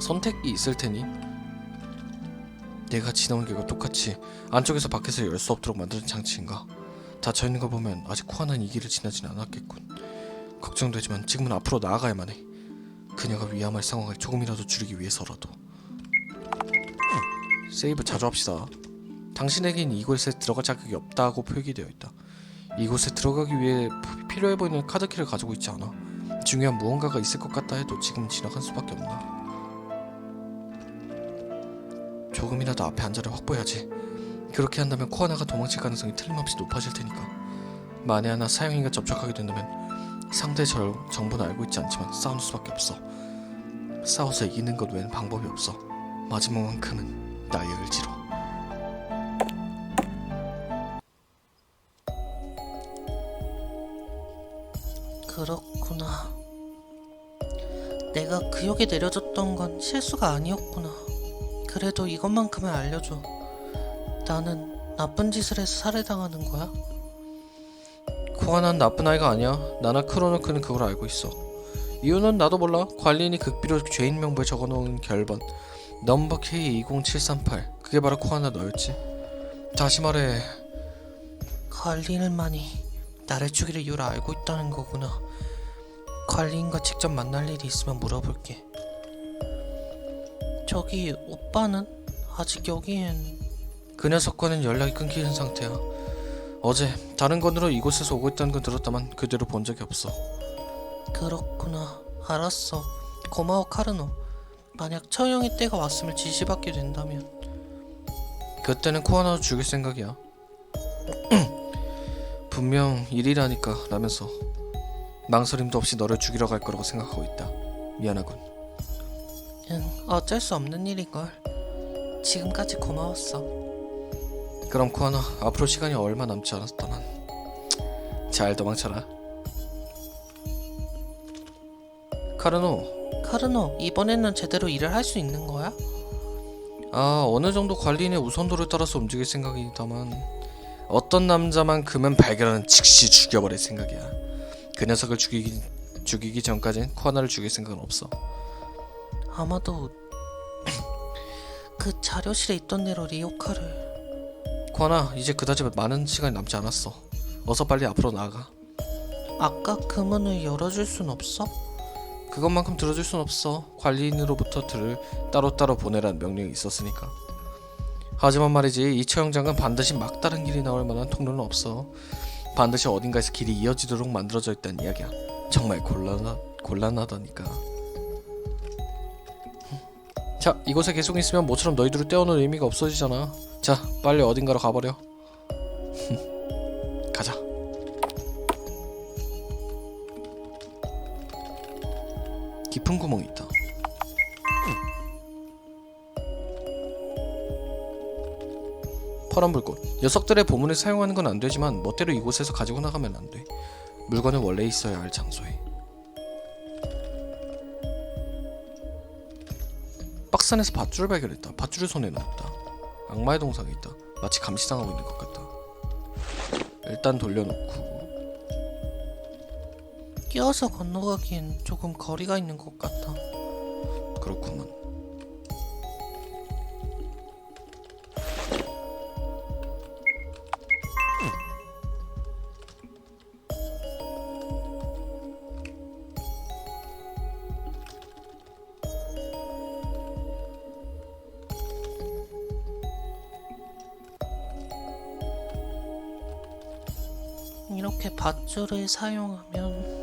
선택이 있을 테니 내가 지나온 길과 똑같이 안쪽에서 밖에서 열 수 없도록 만드는 장치인가? 닫혀있는 걸 보면 아직 코아나는 이 길을 지나진 않았겠군. 걱정되지만 지금은 앞으로 나아가야만 해. 그녀가 위험할 상황을 조금이라도 줄이기 위해서라도. 세이브 자주 합시다. 당신에겐 이곳에 들어갈 자격이 없다고 표기되어 있다. 이곳에 들어가기 위해 필요해 보이는 카드키를 가지고 있지 않아. 중요한 무언가가 있을 것 같다 해도 지금 지나갈 수밖에 없나. 조금이라도 앞에 안전을 확보해야지. 그렇게 한다면 코아나가 도망칠 가능성이 틀림없이 높아질 테니까. 만에 하나 사형인과 접촉하게 된다면 상대의 정보는 알고 있지 않지만 싸우는 수밖에 없어. 싸워서 이기는 것 외엔 방법이 없어. 마지막만큼은 나의 의지로. 그렇구나. 내가 그 역에 내려줬던 건 실수가 아니었구나. 그래도 이것만큼은 알려줘. 나는 나쁜 짓을 해서 살해당하는 거야? 코아나는 나쁜 아이가 아니야. 나나 크로노크는 그걸 알고 있어. 이유는 나도 몰라. 관리인이 극비로 죄인 명부에 적어놓은 결번 넘버 K20738 그게 바로 코아나 너였지. 다시 말해, 관리인만이 나를 죽일 이유를 알고 있다는 거구나. 관리인과 직접 만날 일이 있으면 물어볼게. 저기 오빠는? 아직 여기엔... 그 녀석과는 연락이 끊기는 상태야. 어제 다른 건으로 이곳에서 오고 있다는 건 들었다만 그대로 본 적이 없어. 그렇구나. 알았어. 고마워 카르노. 만약 처형의 때가 왔으면 지시받게 된다면... 그때는 코아나도 죽일 생각이야. 분명 일이라니까 라면서 망설임도 없이 너를 죽이러 갈 거라고 생각하고 있다. 미안하군. 응, 어쩔 수 없는 일인걸. 지금까지 고마웠어. 그럼 코아나, 앞으로 시간이 얼마 남지 않았다만 잘 도망쳐라. 카르노, 이번에는 제대로 일을 할 수 있는 거야? 어느 정도 관리인의 우선도를 따라서 움직일 생각이다만 어떤 남자만큼은 발견하는 즉시 죽여버릴 생각이야. 그 녀석을 죽이기 전까진 코아나를 죽일 생각은 없어. 아마도 그 자료실에 있던 대로 리오카를... 코아나, 이제 그다지 많은 시간이 남지 않았어. 어서 빨리 앞으로 나아가. 아까 그 문을 열어줄 순 없어? 그것만큼 들어줄 순 없어. 관리인으로부터 따로따로 보내라는 명령이 있었으니까. 하지만 말이지, 이 처형장은 반드시 막다른 길이 나올 만한 통로는 없어. 반드시 어딘가에서 길이 이어지도록 만들어져 있다는 이야기야. 정말 곤란하다니까. 자, 이곳에 계속 있으면 모처럼 너희들을 떼어놓을 의미가 없어지잖아. 자, 빨리 어딘가로 가버려. 가자. 깊은 구멍이 있다. 파란 불꽃. 녀석들의 보물을 사용하는 건 안 되지만 멋대로 이곳에서 가지고 나가면 안 돼. 물건은 원래 있어야 할 장소에. 박스 안에서 밧줄을 발견했다. 밧줄을 손에 넣었다. 악마의 동상이 있다. 마치 감시당하고 있는 것 같다. 일단 돌려놓고. 끼어서 건너가기엔 조금 거리가 있는 것 같아. 그렇구만. 이렇게 밧줄을 사용하면...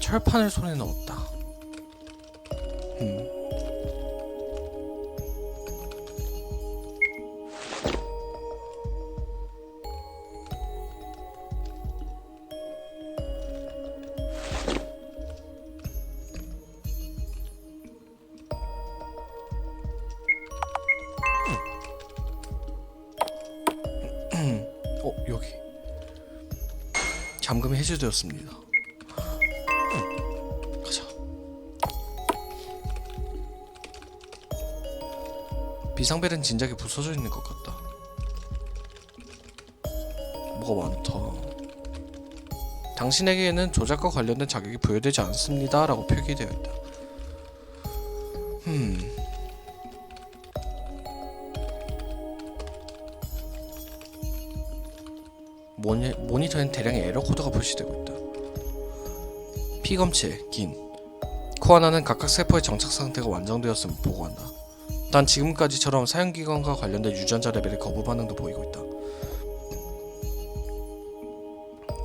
철판을 손에 넣었다. 여기. 잠금이 해제되었습니다. 가자. 비상벨은 진작에 부서져 있는 것 같다. 뭐가 많다. 당신에게는 조작과 관련된 자격이 부여되지 않습니다 라고 표기되어 있다. 모니터엔 대량의 에러 코드가 표시되고 있다. 피검체, 긴. 코 하나는 각각 세포의 정착 상태가 완성되었음을 보고한다. 단 지금까지처럼 사용기간과 관련된 유전자 레벨의 거부 반응도 보이고 있다.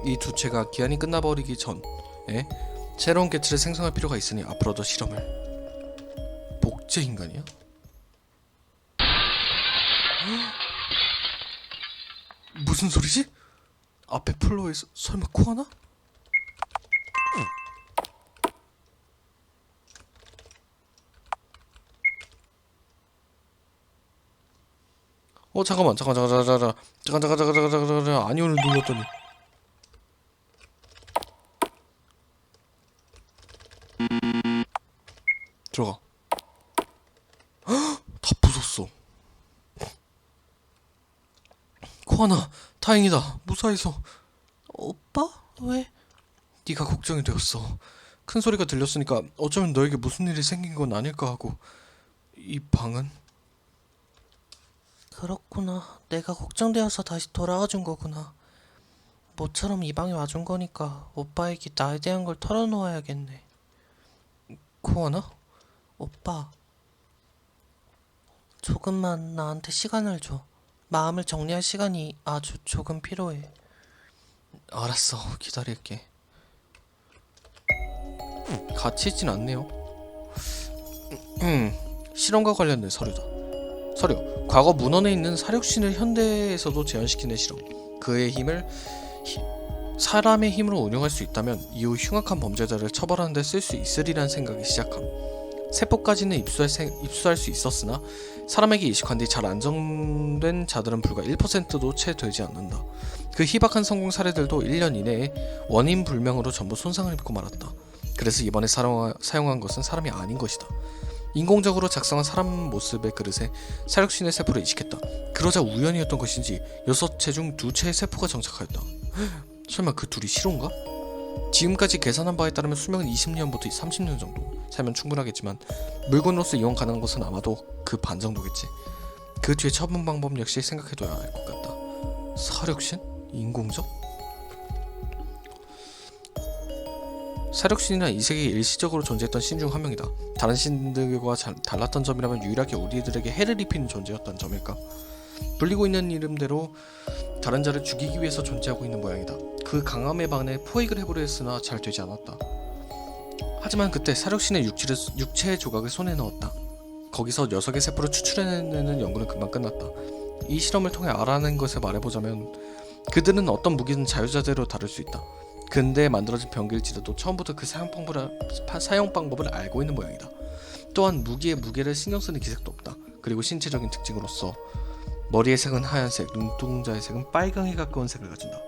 이 두 채가 기한이 끝나버리기 전에 새로운 개체를 생성할 필요가 있으니 앞으로도 실험을. 복제 인간이야? 무슨 소리지? 앞에 플로어에서 설마 코하나? 잠깐만 아니오를 눌렀더니 들어가. 다 부쉈어. 코하나, 다행이다. 무사해서. 오빠? 왜? 네가 걱정이 되었어. 큰 소리가 들렸으니까 어쩌면 너에게 무슨 일이 생긴 건 아닐까 하고. 이 방은? 그렇구나. 내가 걱정되어서 다시 돌아와 준 거구나. 모처럼 이 방에 와준 거니까 오빠에게 나에 대한 걸 털어놓아야겠네. 코하나? 오빠, 조금만 나한테 시간을 줘. 마음을 정리할 시간이 아주 조금 필요해. 알았어, 기다릴게. 같이 있진 않네요. 실험과 관련된 서류다. 서류. 과거 문헌에 있는 사륙신을 현대에서도 재현시키는 실험. 그의 힘을 사람의 힘으로 운용할 수 있다면 이후 흉악한 범죄자를 처벌하는 데 쓸 수 있으리란 생각이 시작함. 세포까지는 입수할 수 있었으나 사람에게 이식한 뒤 잘 안정된 자들은 불과 1%도 채 되지 않는다. 그 희박한 성공 사례들도 1년 이내에 원인 불명으로 전부 손상을 입고 말았다. 그래서 이번에 사용한 것은 사람이 아닌 것이다. 인공적으로 작성한 사람 모습의 그릇에 사육신의 세포를 이식했다. 그러자 우연이었던 것인지 6채 중 2채의 세포가 정착하였다. 설마 그 둘이 실온가? 지금까지 계산한 바에 따르면 수명은 20년부터 30년 정도 살면 충분하겠지만 물건으로서 이용 가능한 것은 아마도 그 반 정도겠지. 그 뒤에 처분 방법 역시 생각해둬야 할 것 같다. 사육신? 인공적? 사육신이란 이 세계에 일시적으로 존재했던 신 중 한 명이다. 다른 신들과 달랐던 점이라면 유일하게 우리들에게 해를 입히는 존재였던 점일까? 불리고 있는 이름대로 다른 자를 죽이기 위해서 존재하고 있는 모양이다. 그 강함에 반해 포획을 해보려 했으나 잘 되지 않았다. 하지만 그때 사육신의 육체의 조각을 손에 넣었다. 거기서 녀석의 세포를 추출해내는 연구는 금방 끝났다. 이 실험을 통해 알아낸 것을 말해보자면 그들은 어떤 무기든 자유자재로 다룰 수 있다. 근대에 만들어진 병기일지라도 처음부터 그 사용 방법을 알고 있는 모양이다. 또한 무기의 무게를 신경쓰는 기색도 없다. 그리고 신체적인 특징으로서 머리의 색은 하얀색, 눈동자의 색은 빨강에 가까운 색을 가진다.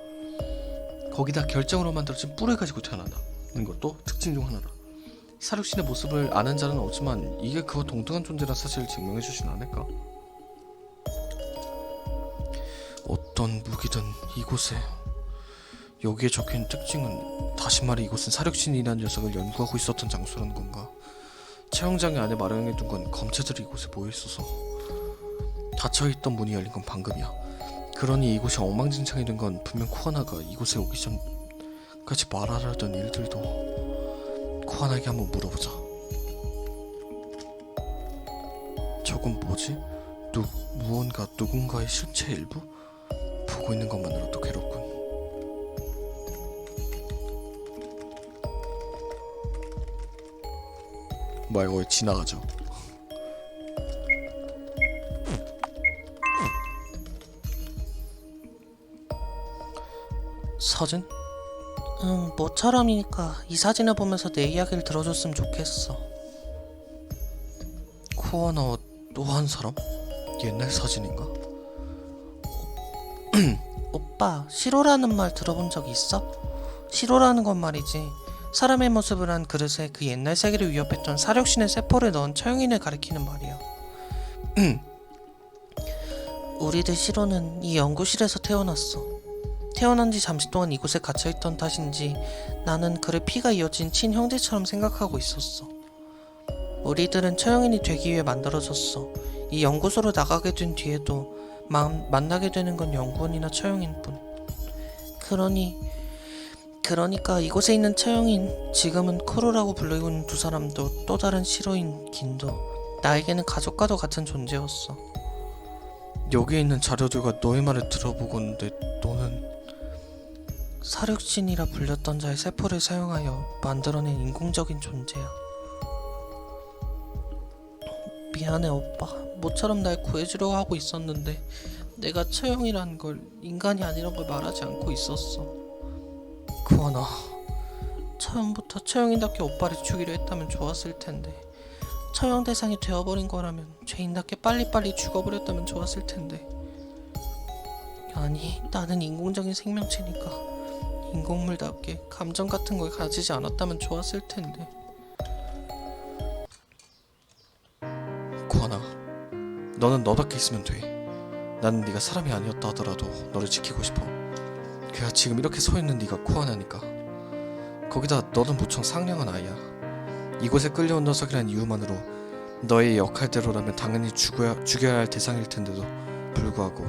거기다 결정으로 만들어진 뿔을 가지고 태어난다는 것도 특징 중 하나다. 사육신의 모습을 아는 자는 없지만 이게 그와 동등한 존재란 사실을 증명해주진 않을까? 어떤 무기든 이곳에 여기에 적혀있는 특징은 다시 말해 이곳은 사육신이라는 녀석을 연구하고 있었던 장소라는 건가? 채용장의 안에 마련해둔 건 검체들이 이곳에 모여있어서 닫혀있던 문이 열린 건 방금이야. 그러니 이곳이 엉망진창이 된 건 분명 코하나가 이곳에 오기 전까지 말하려던 일들도 코하나에게 한번 물어보자. 저건 뭐지? 무언가 누군가의 실체 일부? 보고 있는 것만으로도 괴롭군. 뭐야 이거 왜 지나가죠? 사진? 모처럼이니까 이 사진을 보면서 내 이야기를 들어줬으면 좋겠어. 코하나와 또 한 사람? 옛날 사진인가? 오빠, 시로라는 말 들어본 적 있어? 시로라는 건 말이지, 사람의 모습을 한 그릇에 그 옛날 세계를 위협했던 사육신의 세포를 넣은 처형인을 가리키는 말이야. 우리들 시로는 이 연구실에서 태어났어. 태어난 지 잠시 동안 이곳에 갇혀있던 탓인지 나는 그를 피가 이어진 친형제처럼 생각하고 있었어. 우리들은 처형인이 되기 위해 만들어졌어. 이 연구소로 나가게 된 뒤에도 만나게 되는 건 연구원이나 처형인뿐. 그러니까 이곳에 있는 처형인, 지금은 크루라고 불리고 있는 두 사람도 또 다른 시로인 긴도, 나에게는 가족과도 같은 존재였어. 여기에 있는 자료들과 너의 말을 들어보고는데 너는 사륙신이라 불렸던 자의 세포를 사용하여 만들어낸 인공적인 존재야. 미안해 오빠. 모처럼 날 구해주려고 하고 있었는데 내가 처형이라는 걸, 인간이 아니란 걸 말하지 않고 있었어. 쿠아나, 처음부터 처형인답게 오빠를 죽이려 했다면 좋았을 텐데, 처형 대상이 되어버린 거라면 죄인답게 빨리빨리 죽어버렸다면 좋았을 텐데. 아니, 나는 인공적인 생명체니까 인공물답게 감정 같은 걸 가지지 않았다면 좋았을 텐데. 쿠아나, 너는 너답게 있으면 돼. 나는 네가 사람이 아니었다 하더라도 너를 지키고 싶어. 그야 지금 이렇게 서 있는 네가 쿠아나니까. 거기다 너는 무척 상냥한 아이야. 이곳에 끌려온 녀석이란 이유만으로 너의 역할대로라면 당연히 죽여야 할 대상일 텐데도 불구하고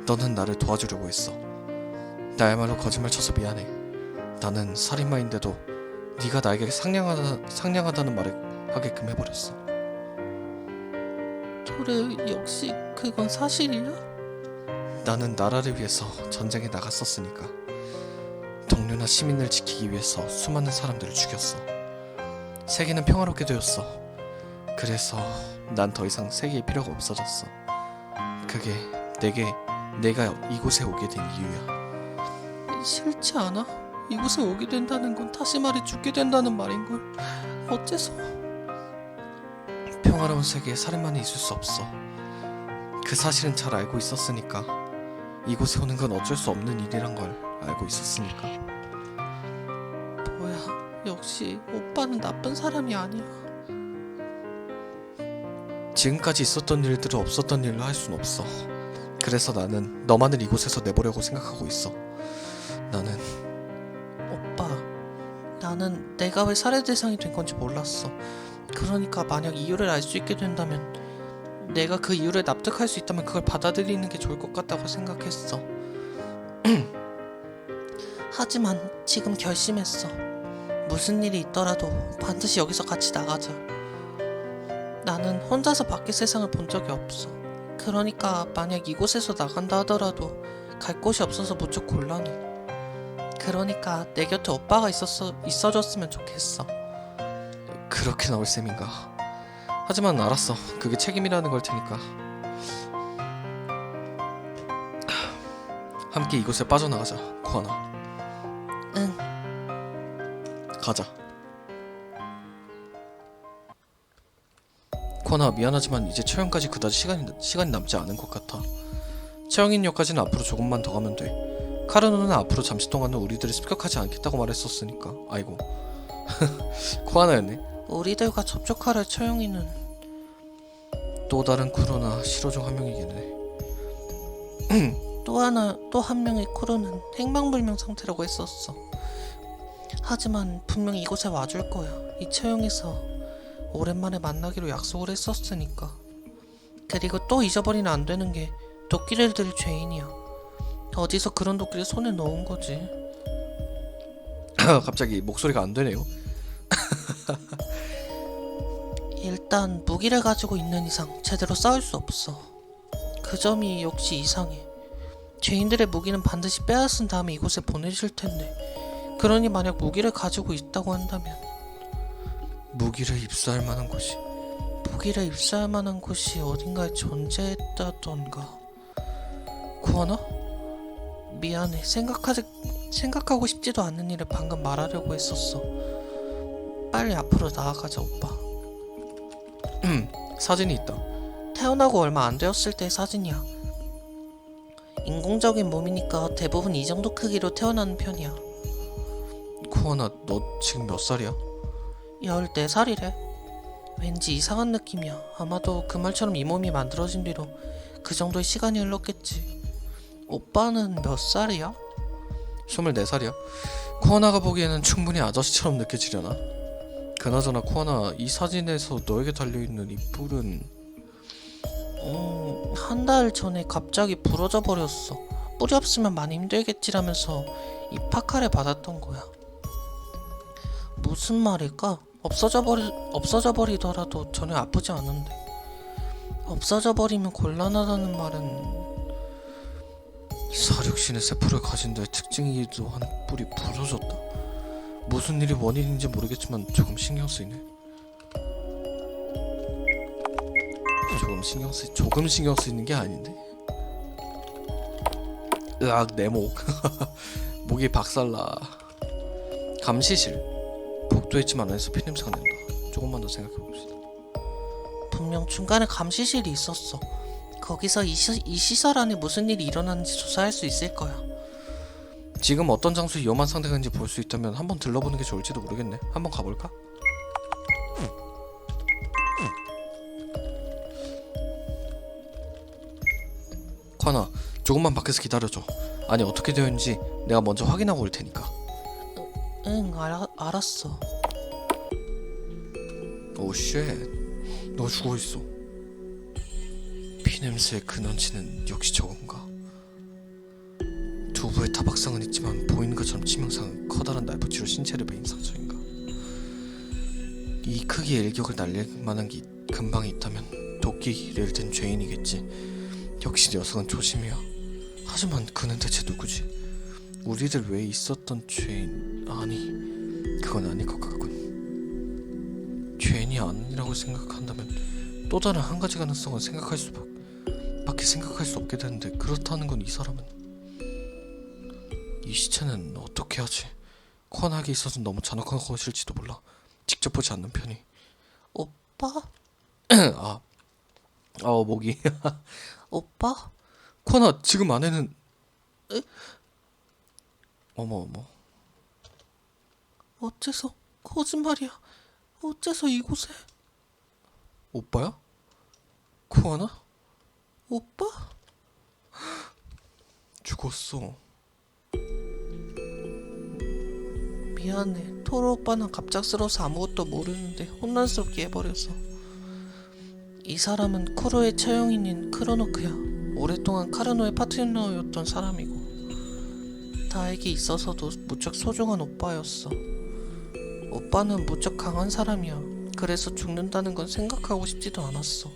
너는 나를 도와주려고 했어. 나야말로 거짓말 쳐서 미안해. 나는 살인마인데도 네가 나에게 상냥하다는 말을 하게끔 해버렸어. 토르, 역시 그건 사실이야? 나는 나라를 위해서 전쟁에 나갔었으니까. 동료나 시민을 지키기 위해서 수많은 사람들을 죽였어. 세계는 평화롭게 되었어. 그래서 난 더 이상 세계의 필요가 없어졌어. 그게 내가 이곳에 오게 된 이유야. 싫지 않아? 이곳에 오게 된다는 건 다시 말해 죽게 된다는 말인걸. 어째서? 평화로운 세계에 살인만이 있을 수 없어. 그 사실은 잘 알고 있었으니까. 이곳에 오는 건 어쩔 수 없는 일이란 걸 알고 있었으니까. 뭐야, 역시 오빠는 나쁜 사람이 아니야. 지금까지 있었던 일들을 없었던 일로 할 순 없어. 그래서 나는 너만을 이곳에서 내보려고 생각하고 있어. 나는 오빠, 나는 내가 왜 살해 대상이 된 건지 몰랐어. 그러니까 만약 이유를 알 수 있게 된다면, 내가 그 이유를 납득할 수 있다면 그걸 받아들이는 게 좋을 것 같다고 생각했어. 하지만 지금 결심했어. 무슨 일이 있더라도 반드시 여기서 같이 나가자. 나는 혼자서 밖의 세상을 본 적이 없어. 그러니까 만약 이곳에서 나간다 하더라도 갈 곳이 없어서 무척 곤란해. 그러니까 내 곁에 오빠가 있어줬으면 좋겠어. 그렇게 나올 셈인가. 하지만 알았어. 그게 책임이라는 걸 테니까. 함께 이곳에 빠져나가자, 쿠아나. 응. 가자. 쿠아나, 미안하지만 이제 처형까지 그다지 시간이 남지 않은 것 같아. 처형인역까지는 앞으로 조금만 더 가면 돼. 카르노는 앞으로 잠시 동안은 우리들을 습격하지 않겠다고 말했었으니까. 아이고. 쿠아나였네. 우리들과 접촉할 처형이는 또 다른 쿠로나 시로 중 한 명이겠네. 또 한 명의 크루는 행방불명 상태라고 했었어. 하지만 분명히 이곳에 와줄 거야. 이 처형에서 오랜만에 만나기로 약속을 했었으니까. 그리고 또 잊어버리면 안 되는 게 도끼를 들 죄인이야. 어디서 그런 도끼를 손에 넣은 거지. 갑자기 목소리가 안 되네요. 일단 무기를 가지고 있는 이상 제대로 싸울 수 없어. 그 점이 역시 이상해. 죄인들의 무기는 반드시 빼앗은 다음에 이곳에 보내실 텐데, 그러니 만약 무기를 가지고 있다고 한다면, 무기를 입수할 만한 곳이 어딘가에 존재했다던가. 구원아? 미안해. 생각하고 싶지도 않은 일을 방금 말하려고 했었어. 빨리 앞으로 나아가자, 오빠. 사진이 있다. 태어나고 얼마 안 되었을 때의 사진이야. 인공적인 몸이니까 대부분 이 정도 크기로 태어나는 편이야. 쿠아나, 너 지금 몇 살이야? 14살이래. 왠지 이상한 느낌이야. 아마도 그 말처럼 이 몸이 만들어진 뒤로 그 정도의 시간이 흘렀겠지. 오빠는 몇 살이야? 24살이야. 코아나가 보기에는 충분히 아저씨처럼 느껴지려나? 그나저나 코아나, 이 사진에서 너에게 달려있는 이 뿔은... 한 달 전에 갑자기 부러져 버렸어. 뿔이 없으면 많이 힘들겠지라면서 이 파카를 받았던 거야. 무슨 말일까? 없어져 버리더라도 전혀 아프지 않은데. 없어져 버리면 곤란하다는 말은 사륙신의 세포를 가진 데의 특징이기도 한 뿔이 부러졌다. 무슨 일이 원인인지 모르겠지만 조금 신경 쓰이네. 조금 신경 쓰이는 게 아닌데. 으악, 내 목. 목이 박살나. 감시실. 복도했지만 안에서 피냄새가 난다. 조금만 더 생각해 봅시다. 분명 중간에 감시실이 있었어. 거기서 이 시설 안에 무슨 일이 일어나는지 조사할 수 있을 거야. 지금 어떤 장소에 위험한 상태가 있는지 볼 수 있다면 한번 들러보는 게 좋을지도 모르겠네. 한번 가볼까? 쿼나, 조금만 밖에서 기다려줘. 안에 어떻게 되어 있는지 내가 먼저 확인하고 올 테니까. 응, 알았어. 오 쉣, 너 죽어있어. 피냄새의 근원지는 역시 저건가? 두부에 타박상은 있지만 보이는 것처럼 치명상은 커다란 날붙이로 신체를 베인 상처인가? 이 크기의 일격을 날릴 만한 게 근방에 있다면 도끼를 든 죄인이겠지. 역시 녀석은 조심해야. 하지만 그는 대체 누구지? 우리들 외에 있었던 죄인... 아니, 그건 아닐 것 같군. 죄인이 아니라고 생각한다면 또 다른 한 가지 가능성은 생각할 수 없게 되는데, 그렇다는 건 이 사람은... 이 시체는 어떻게 하지? 쿼나에게 있어서 너무 잔혹한 것일지도 몰라. 직접 보지 않는 편이. 오빠? 목이. 오빠? 쿼나, 지금 안에는... 어머. 어째서? 거짓말이야. 어째서 이곳에? 오빠야? 쿼나? 오빠? 죽었어. 미안해. 토로 오빠는 갑작스러워서 아무것도 모르는데 혼란스럽게 해버려서. 이 사람은 쿠로의 처형인인 크로노크야. 오랫동안 카르노의 파트너였던 사람이고 나에게 있어서도 무척 소중한 오빠였어. 오빠는 무척 강한 사람이야. 그래서 죽는다는 건 생각하고 싶지도 않았어.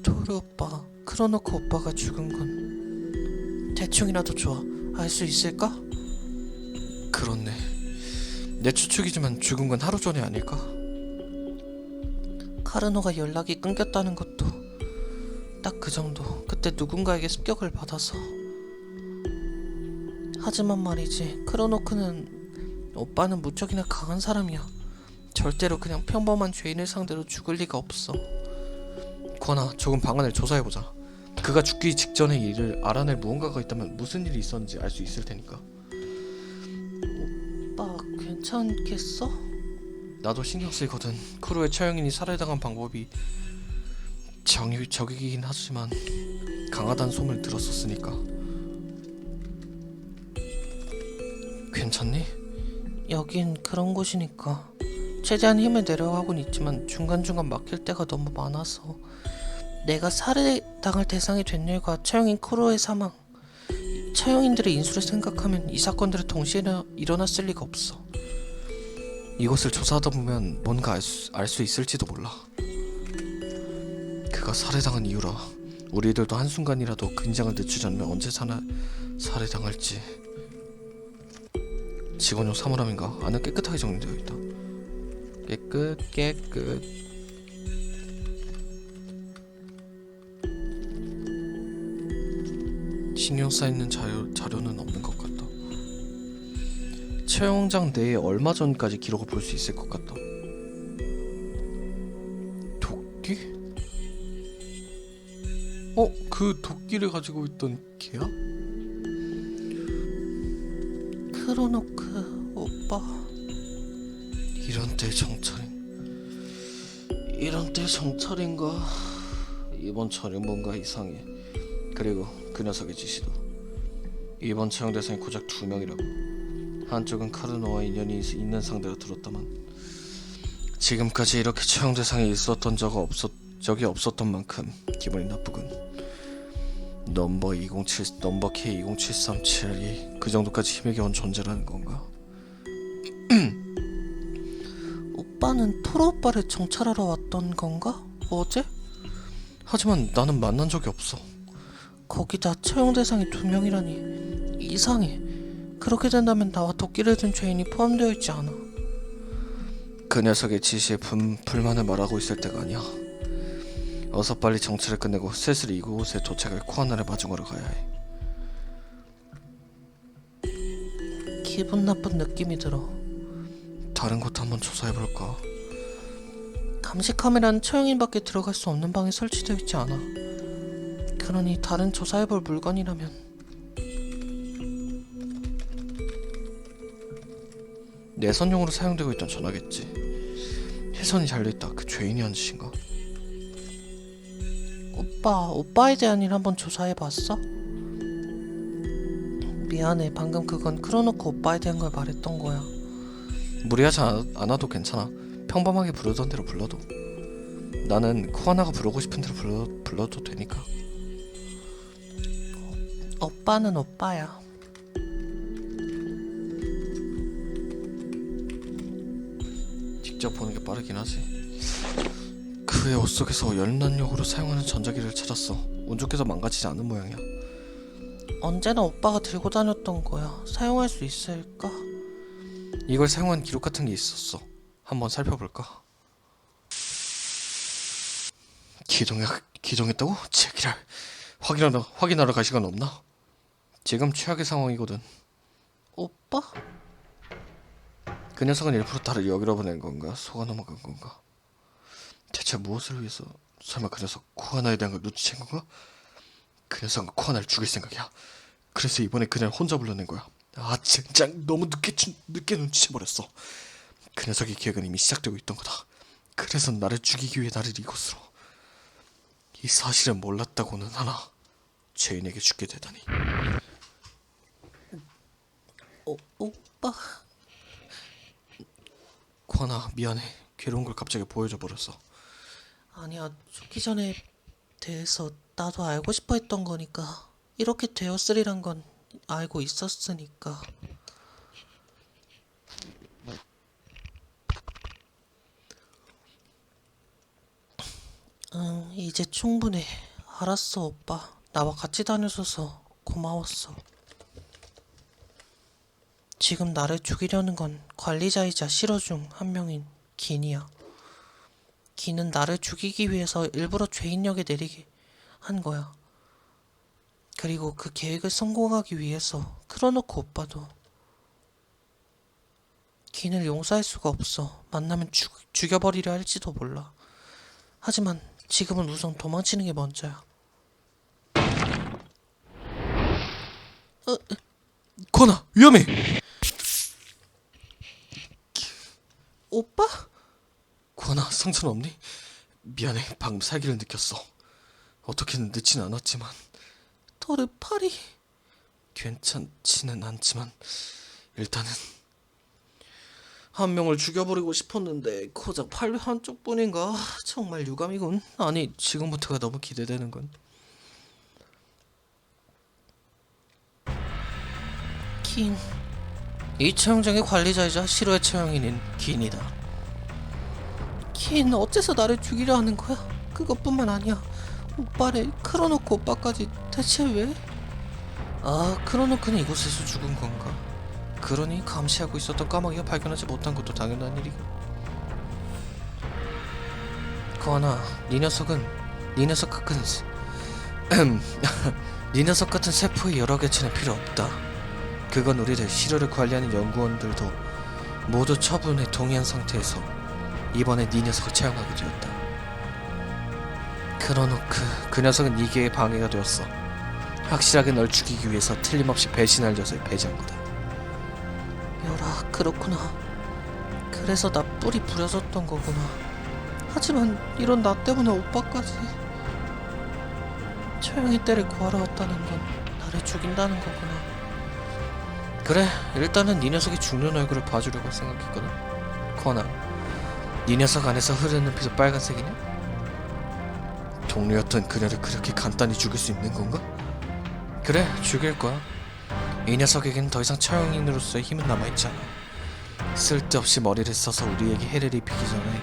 토르 오빠, 크로노크 오빠가 죽은 건 대충이라도 좋아. 알 수 있을까? 그렇네. 내 추측이지만 죽은 건 하루 전이 아닐까? 카르노가 연락이 끊겼다는 것도 딱 그 정도. 그때 누군가에게 습격을 받아서. 하지만 말이지, 크로노크는 오빠는 무척이나 강한 사람이야. 절대로 그냥 평범한 죄인을 상대로 죽을 리가 없어. 쿼나, 조금 방안을 조사해보자. 그가 죽기 직전의 일을 알아낼 무언가가 있다면 무슨 일이 있었는지 알 수 있을 테니까. 오빠 괜찮겠어? 나도 신경 쓰이거든. 크루의 처형인이 살해당한 방법이 적이긴 하지만 강하다는 소문을 들었었으니까. 괜찮니? 여긴 그런 곳이니까 최대한 힘을 내려가곤 있지만 중간중간 막힐 때가 너무 많아서. 내가 살해당할 대상이 된 일과 처형인 크로의 사망, 처형인들의 인수를 생각하면 이 사건들이 동시에 일어났을 리가 없어. 이것을 조사하다 보면 뭔가 알 수 있을지도 몰라. 그가 살해당한 이유라. 우리들도 한순간이라도 긴장을 늦추지 않으면 언제 살해당할지. 직원용 사물함인가? 안은 깨끗하게 정리되어 있다. 깨끗. 신경 쌓이는 자료는 없는 것 같다. 채용장 내에 얼마 전까지 기록을 볼 수 있을 것 같다. 도끼? 그 도끼를 가지고 있던 걔야? 크로노크 오빠. 이런 때 정찰인가? 이번 차는 뭔가 이상해. 그리고 그 녀석의 지시도 이번 채용 대상이 고작 2명이라고. 한쪽은 카르노와 인연이 있는 상대라 들었다만 지금까지 이렇게 채용 대상이 있었던 적이 없었던 만큼 기분이 나쁘군. 넘버 K20737이 그 정도까지 힘에겨온 존재라는 건가? 오빠는 토로 오빠를 정찰하러 왔던 건가? 어제? 하지만 나는 만난 적이 없어. 거기다 채용 대상이 2명이라니 이상해. 그렇게 된다면 나와 도끼를 든 죄인이 포함되어 있지 않아. 그 녀석의 지시에 불만을 말하고 있을 때가 아니야. 어서 빨리 정찰을 끝내고 슬슬 이곳에 도착할 코아나를 마중하러 가야 해. 기분 나쁜 느낌이 들어. 다른 곳 한번 조사해볼까? 감시 카메라는 처형인밖에 들어갈 수 없는 방에 설치되어 있지 않아. 그러니 다른 조사해볼 물건이라면. 내선용으로 사용되고 있던 전화겠지. 해선이 잘려있다. 그 죄인이 한 짓인가? 오빠에 대한 일 한번 조사해봤어? 미안해. 방금 그건 틀어놓고 오빠에 대한 걸 말했던 거야. 무리하지 않아도 괜찮아. 평범하게 부르던 대로 불러도. 나는 코아나가 부르고 싶은 대로 불러도 되니까. 오빠는 오빠야. 직접 보는 게 빠르긴 하지. 그의 옷 속에서 연란용으로 사용하는 전자기를 찾았어. 운 좋게도 망가지지 않은 모양이야. 언제나 오빠가 들고 다녔던 거야. 사용할 수 있을까? 이걸 사용한 기록 같은 게 있었어. 한번 살펴볼까? 기동했다고? 제기랄. 확인하러 갈 시간 없나? 지금 최악의 상황이거든. 오빠? 그 녀석은 일부러 나를 여기로 보낸 건가? 속아 넘어간 건가? 대체 무엇을 위해서? 설마 그 녀석 코아나에 대한 걸 눈치챈 건가? 그 녀석은 코아나를 죽일 생각이야. 그래서 이번에 그냥 혼자 불러낸 거야. 아 젠장, 너무 늦게 눈치채버렸어. 그 녀석의 기획은 이미 시작되고 있던 거다. 그래서 나를 죽이기 위해 나를 이곳으로. 이 사실을 몰랐다고는 하나 죄인에게 죽게 되다니. 오빠? 코아나 미안해. 괴로운 걸 갑자기 보여줘 버렸어. 아니야. 죽기 전에 대해서 나도 알고 싶어 했던 거니까. 이렇게 되었으리란 건 알고 있었으니까. 응, 이제 충분해. 알았어, 오빠. 나와 같이 다녀줘서 고마웠어. 지금 나를 죽이려는 건 관리자이자 실어 중 한 명인 긴이야. 긴은 나를 죽이기 위해서 일부러 죄인역에 내리게 한 거야. 그리고 그 계획을 성공하기 위해서 크로노코 오빠도. 긴을 용서할 수가 없어. 만나면 죽여버리려 할지도 몰라. 하지만 지금은 우선 도망치는 게 먼저야. 코아나 위험해. 오빠? 코아나 상처는 없니? 미안해. 방금 살기를 느꼈어. 어떻게든 늦진 않았지만. 너를 팔이. 괜찮지는 않지만 일단은 한 명을 죽여버리고 싶었는데 고작 팔 한쪽뿐인가? 정말 유감이군. 아니 지금부터가 너무 기대되는군. 긴. 이 채용장의 관리자이자 실효의 채용인인 긴이다. 긴 어째서 나를 죽이려 하는 거야? 그것뿐만 아니야. 오빠를 크로노코 오빠까지 대체 왜? 아, 크로노코는 이곳에서 죽은 건가? 그러니 감시하고 있었던 까마귀가 발견하지 못한 것도 당연한 일이고. 코아나, 네 녀석 같은 세포의 여러 개체는 필요 없다. 그건 우리들 시료를 관리하는 연구원들도 모두 처분에 동의한 상태에서 이번에 네 녀석을 채용하게 되었다. 그 녀석은 네 계획에 방해가 되었어. 확실하게 널 죽이기 위해서 틀림없이 배신할 녀석을 배제한 거다. 여라, 그렇구나. 그래서 나 뿔이 부려졌던 거구나. 하지만 이런 나 때문에 오빠까지. 처형의 때를 구하러 왔다는 건 나를 죽인다는 거구나. 그래, 일단은 네 녀석이 죽는 얼굴을 봐주려고 생각했거든. 코아나, 네 녀석 안에서 흐르는 피도 빨간색이냐? 동료였던 그녀를 그렇게 간단히 죽일 수 있는 건가? 그래, 죽일 거야. 이 녀석에겐 더 이상 처형인으로서의 힘은 남아있지 않아. 쓸데없이 머리를 써서 우리에게 해를 입히기 전에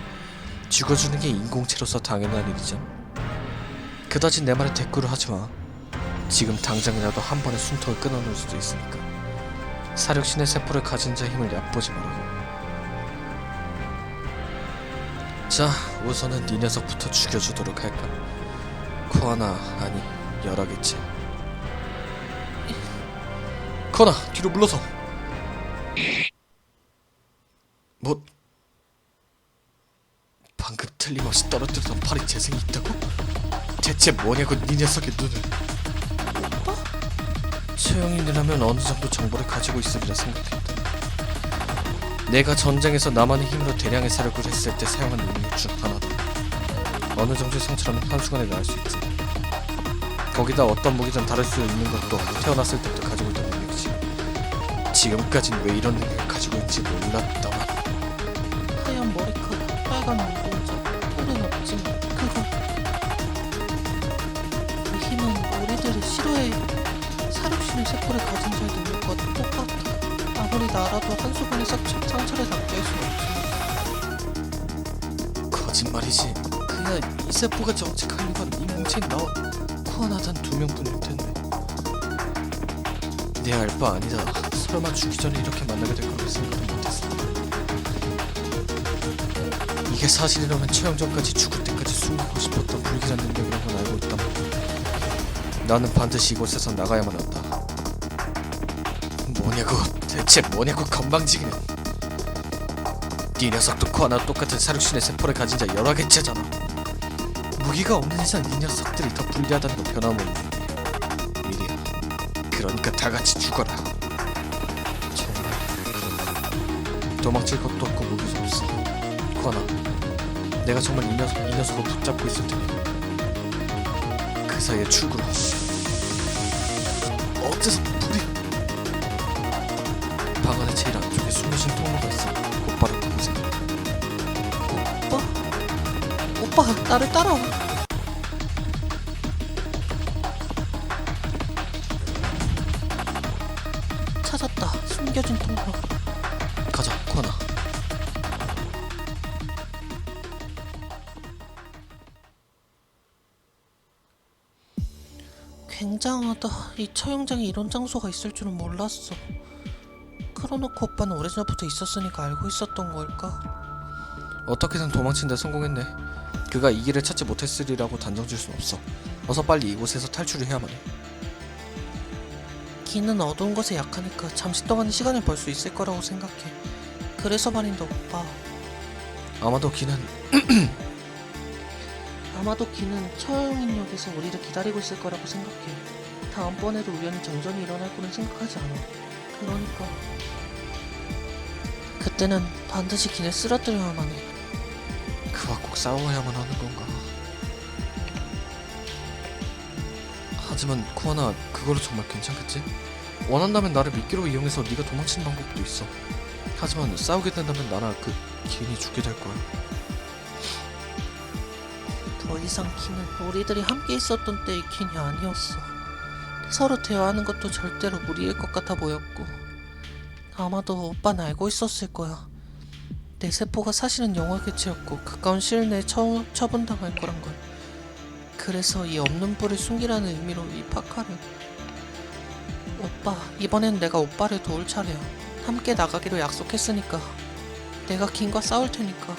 죽어주는 게 인공체로서 당연한 일이잖아. 그다지 내 말에 대꾸를 하지마. 지금 당장이라도 한 번에 숨통을 끊어놓을 수도 있으니까. 사력신의 세포를 가진 자의 힘을 얕보지 말라고. 자, 우선은 네 녀석부터 죽여주도록 할까? 코아나, 아니 열하겠지. 코아나, 뒤로 물러서. 뭐? 방금 틀림없이 떨어뜨렸던 팔이 재생이 있다고? 대체 뭐냐고 네 녀석의 눈을. 오빠? 처형인이라면 어느 정도 정보를 가지고 있으리라 생각했다. 내가 전쟁에서 나만의 힘으로 대량의 사력을 했을 때 사용한 능력 중 하나다. 어느 정도의 상처라면 한순간에 나을 수 있지. 거기다 어떤 무기든 다를 수 있는 것도 태어났을 때부터 가지고 있던 능력이지. 지금까진 왜 이런 능력을 가지고 있는지 몰랐다만. 하얀 머리카락, 빨간 눈동자, 털은 없지만 그거. 그 힘은 우리들이 싫어해. 사력신의 세포를 가진 자의 능력과 똑같아. 아무리 나라도 한순간에 상처를 남게 할 수는 없지만. 거짓말이지. 그야 이 세포가 정직한 건 인공체인 너 코아나 단 2명뿐일 텐데. 내 알 바 아니다. 설마 죽기 전에 이렇게 만나게 될 거라고 생각은 못했어. 이게 사실이라면 처형 전까지 죽을 때까지 숨기고 싶었던 불길한 능력이라는 건 알고 있단 말이야. 나는 반드시 이곳에서 나가야만 한다. 뭐냐고, 대체 뭐냐고 건방지기는. 네 녀석도 코아나 똑같은 사육신의 세포를 가진 자 열하겠잖아. 무기가 없는 이상 이 녀석들이 더 불리하다는 건 변함없는 일이야. 그러니까 다 같이 죽어라. 정말 그런가? 도망칠 것도 없고 무기도 없어. 코아나, 내가 정말 이 녀석을 붙잡고 있을 테니 그 사이에 출구로. 어째서 불이. 방 안의 제일 안쪽에 숨겨진 통로가 있어. 곧바로 그곳에. 오빠, 나를 따라와. 찾았다. 숨겨진 통로. 가자, 코아나. 굉장하다. 이 처형장에 이런 장소가 있을 줄은 몰랐어. 크로노코 오빠는 오래전부터 있었으니까 알고 있었던 걸까? 어떻게든 도망친 데 성공했네. 그가 이 길을 찾지 못했으리라고 단정 지을 순 없어. 어서 빨리 이곳에서 탈출을 해야만 해. 기는 어두운 것에 약하니까 잠시 동안의 시간을 벌 수 있을 거라고 생각해. 그래서 말인데 오빠, 아마도 기는 처형인역에서 우리를 기다리고 있을 거라고 생각해. 다음번에도 우연히 정전이 일어날 거는 생각하지 않아. 그러니까 그때는 반드시 기를 쓰러뜨려야만 해. 그와 꼭 싸워야만 하는 건가? 하지만 코아나, 그걸로 정말 괜찮겠지? 원한다면 나를 미끼로 이용해서 네가 도망치는 방법도 있어. 하지만 싸우게 된다면 나나 그 기인이 죽게 될 거야. 더 이상 기는 우리들이 함께 있었던 때의 기인이 아니었어. 서로 대화하는 것도 절대로 무리일 것 같아 보였고, 아마도 오빠는 알고 있었을 거야. 내 세포가 사실은 영화개체였고 가까운 시일 내에 처분당할 거란 걸. 그래서 이 없는 불을 숨기라는 의미로 이 파카를. 오빠, 이번엔 내가 오빠를 도울 차례야. 함께 나가기로 약속했으니까. 내가 긴과 싸울 테니까.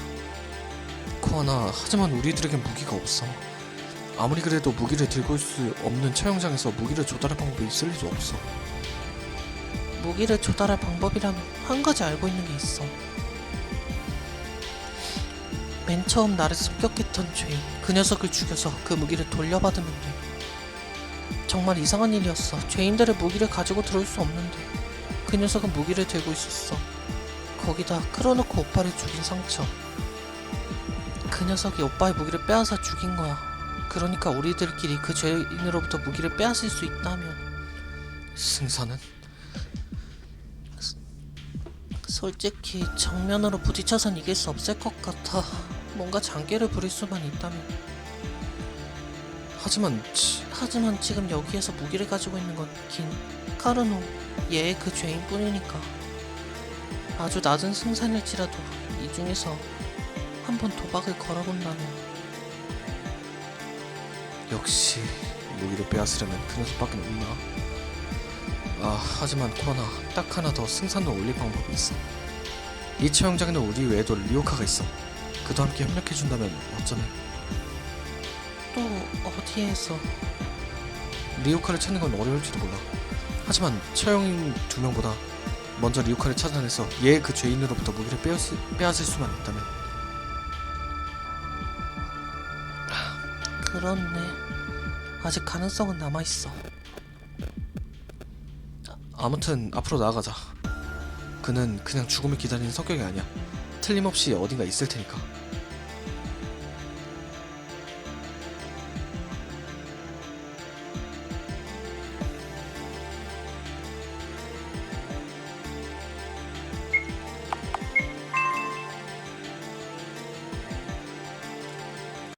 코아나, 하지만 우리들에겐 무기가 없어. 아무리 그래도 무기를 들고 올 수 없는 처형장에서 무기를 조달할 방법이 있을 리도 없어. 무기를 조달할 방법이라면 한 가지 알고 있는 게 있어. 맨 처음 나를 습격했던 죄인, 그 녀석을 죽여서 그 무기를 돌려받으면 돼. 정말 이상한 일이었어. 죄인들의 무기를 가지고 들어올 수 없는데 그 녀석은 무기를 들고 있었어. 거기다 크로노코 오빠를 죽인 상처. 그 녀석이 오빠의 무기를 빼앗아 죽인 거야. 그러니까 우리들끼리 그 죄인으로부터 무기를 빼앗을 수 있다면. 승사는? 솔직히 정면으로 부딪혀선 이길 수 없을 것 같아. 뭔가 장기를 부릴 수만 있다면. 하지만 지금 여기에서 무기를 가지고 있는 건 카르노, 얘의 그 죄인뿐이니까. 아주 낮은 승산일지라도 이 중에서 한번 도박을 걸어본다면. 역시 무기를 빼앗으려면 그 녀석밖에 없나. 하지만 코아나, 딱 하나 더 승산을 올릴 방법이 있어. 이 처형장에는 우리 외에도 리오카가 있어. 그도 함께 협력해준다면 어쩌면. 또 어디에서? 리오카를 찾는 건 어려울지도 몰라. 하지만 처형인 2명보다 먼저 리오카를 찾아내서 얘의 그 죄인으로부터 무기를 빼앗을 수만 있다면. 그렇네. 아직 가능성은 남아있어. 아무튼 앞으로 나아가자. 그는 그냥 죽음을 기다리는 성격이 아니야. 틀림없이 어딘가 있을 테니까.